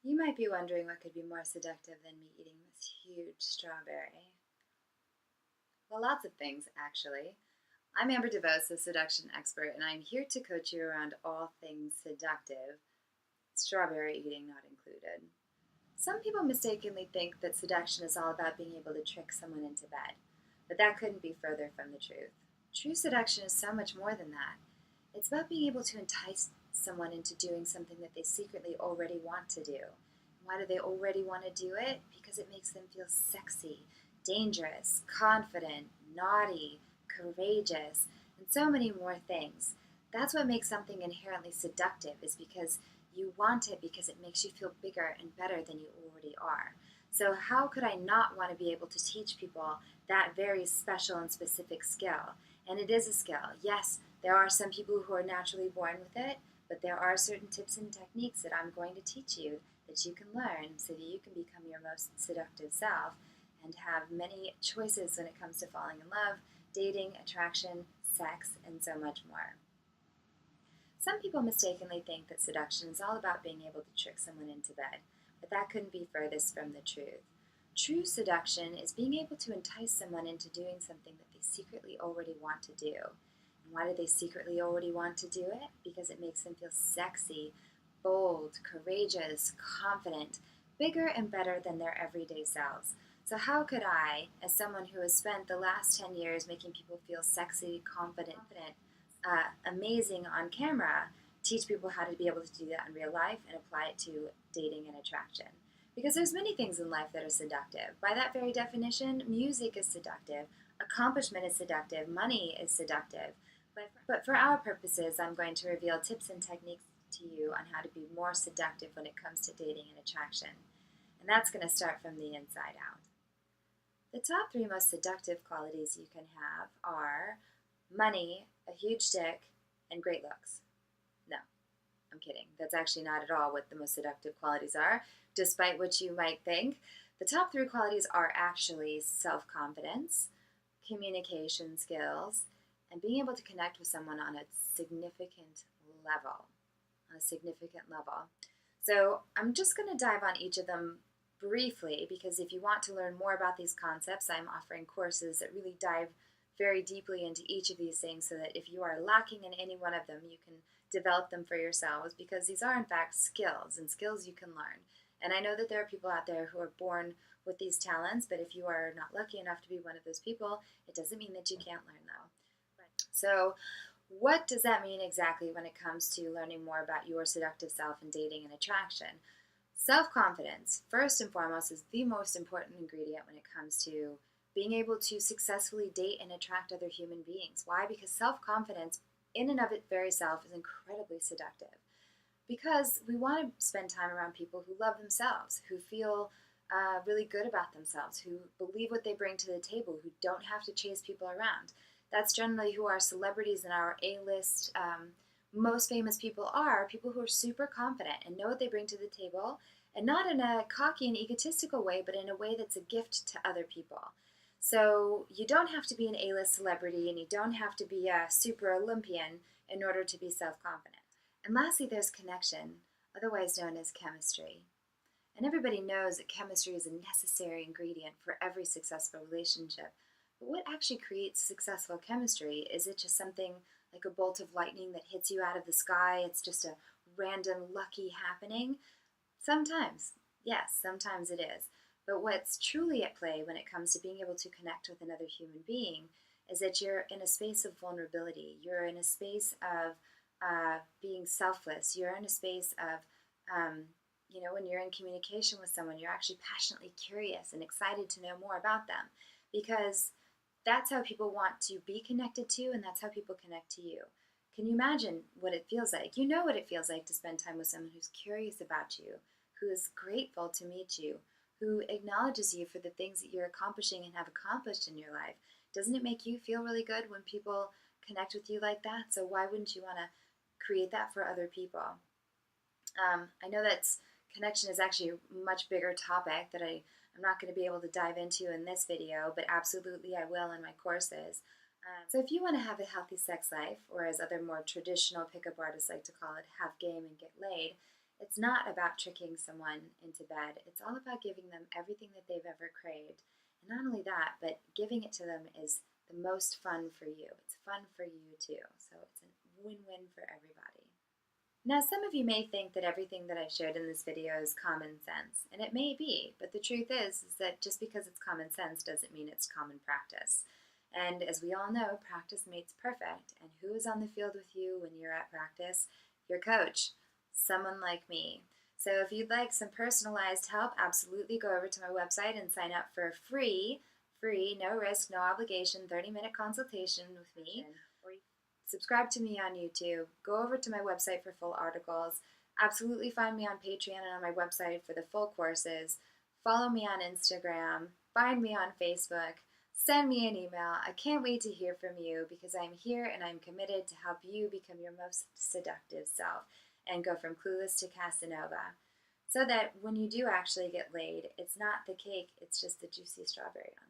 You might be wondering what could be more seductive than me eating this huge strawberry. Well, lots of things, actually. I'm Amber DeVos, a seduction expert, and I'm here to coach you around all things seductive, strawberry eating not included. Some people mistakenly think that seduction is all about being able to trick someone into bed, but that couldn't be further from the truth. True seduction is so much more than that. It's about being able to entice someone into doing something that they secretly already want to do. Why do they already want to do it? Because it makes them feel sexy, dangerous, confident, naughty, courageous, and so many more things. That's what makes something inherently seductive, is because you want it because it makes you feel bigger and better than you already are. So, how could I not want to be able to teach people that very special and specific skill? And it is a skill. Yes, there are some people who are naturally born with it, but there are certain tips and techniques that I'm going to teach you that you can learn so that you can become your most seductive self and have many choices when it comes to falling in love, dating, attraction, sex, and so much more. Some people mistakenly think that seduction is all about being able to trick someone into bed, but that couldn't be furthest from the truth. True seduction is being able to entice someone into doing something that they secretly already want to do. And why do they secretly already want to do it? Because it makes them feel sexy, bold, courageous, confident, bigger and better than their everyday selves. So, how could I, as someone who has spent the last 10 years making people feel sexy, confident, amazing on camera, teach people how to be able to do that in real life and apply it to dating and attraction? Because there's many things in life that are seductive. By that very definition, music is seductive, accomplishment is seductive, money is seductive. But for our purposes, I'm going to reveal tips and techniques to you on how to be more seductive when it comes to dating and attraction. And that's going to start from the inside out. The top three most seductive qualities you can have are money, a huge dick, and great looks. No, I'm kidding. That's actually not at all what the most seductive qualities are, despite what you might think. The top three qualities are actually self-confidence, communication skills, and being able to connect with someone on a significant level. So I'm just going to dive on each of them briefly, because if you want to learn more about these concepts, I'm offering courses that really dive very deeply into each of these things, so that if you are lacking in any one of them, you can develop them for yourselves, because these are in fact skills, and skills you can learn. And I know that there are people out there who are born with these talents, but if you are not lucky enough to be one of those people, it doesn't mean that you can't learn though. So what does that mean exactly when it comes to learning more about your seductive self in dating and attraction? Self-confidence, first and foremost, is the most important ingredient when it comes to being able to successfully date and attract other human beings. Why? Because self-confidence in and of its very self is incredibly seductive. Because we want to spend time around people who love themselves, who feel really good about themselves, who believe what they bring to the table, who don't have to chase people around. That's generally who our celebrities and our A-list most famous people are who are super confident and know what they bring to the table, and not in a cocky and egotistical way, but in a way that's a gift to other people. So you don't have to be an A-list celebrity, and you don't have to be a super Olympian in order to be self-confident. And lastly, there's connection, otherwise known as chemistry. And everybody knows that chemistry is a necessary ingredient for every successful relationship. But what actually creates successful chemistry? Is it just something like a bolt of lightning that hits you out of the sky? It's just a random lucky happening? Sometimes, yes, sometimes it is. But what's truly at play when it comes to being able to connect with another human being is that you're in a space of vulnerability. You're in a space of being selfless. You're in a space of, when you're in communication with someone, you're actually passionately curious and excited to know more about them, because that's how people want to be connected to, and that's how people connect to you. Can you imagine what it feels like? You know what it feels like to spend time with someone who's curious about you, who is grateful to meet you, who acknowledges you for the things that you're accomplishing and have accomplished in your life. Doesn't it make you feel really good when people connect with you like that? So why wouldn't you want to create that for other people? I know that connection is actually a much bigger topic that I'm not going to be able to dive into in this video, but absolutely I will in my courses. So if you want to have a healthy sex life, or as other more traditional pickup artists like to call it, have game and get laid, It's not about tricking someone into bed. It's all about giving them everything that they've ever craved. And not only that, but giving it to them is the most fun for you. It's fun for you too. So it's a win-win for everybody. Now, some of you may think that everything that I shared in this video is common sense, and it may be, but the truth is that just because it's common sense doesn't mean it's common practice. And as we all know, practice makes perfect, and who is on the field with you when you're at practice? Your coach, someone like me. So if you'd like some personalized help, absolutely go over to my website and sign up for a free, no risk, no obligation, 30-minute consultation with me. Or subscribe to me on YouTube. Go over to my website for full articles. Absolutely find me on Patreon and on my website for the full courses. Follow me on Instagram. Find me on Facebook. Send me an email. I can't wait to hear from you because I'm here and I'm committed to help you become your most seductive self and go from clueless to Casanova, so that when you do actually get laid, it's not the cake, it's just the juicy strawberry on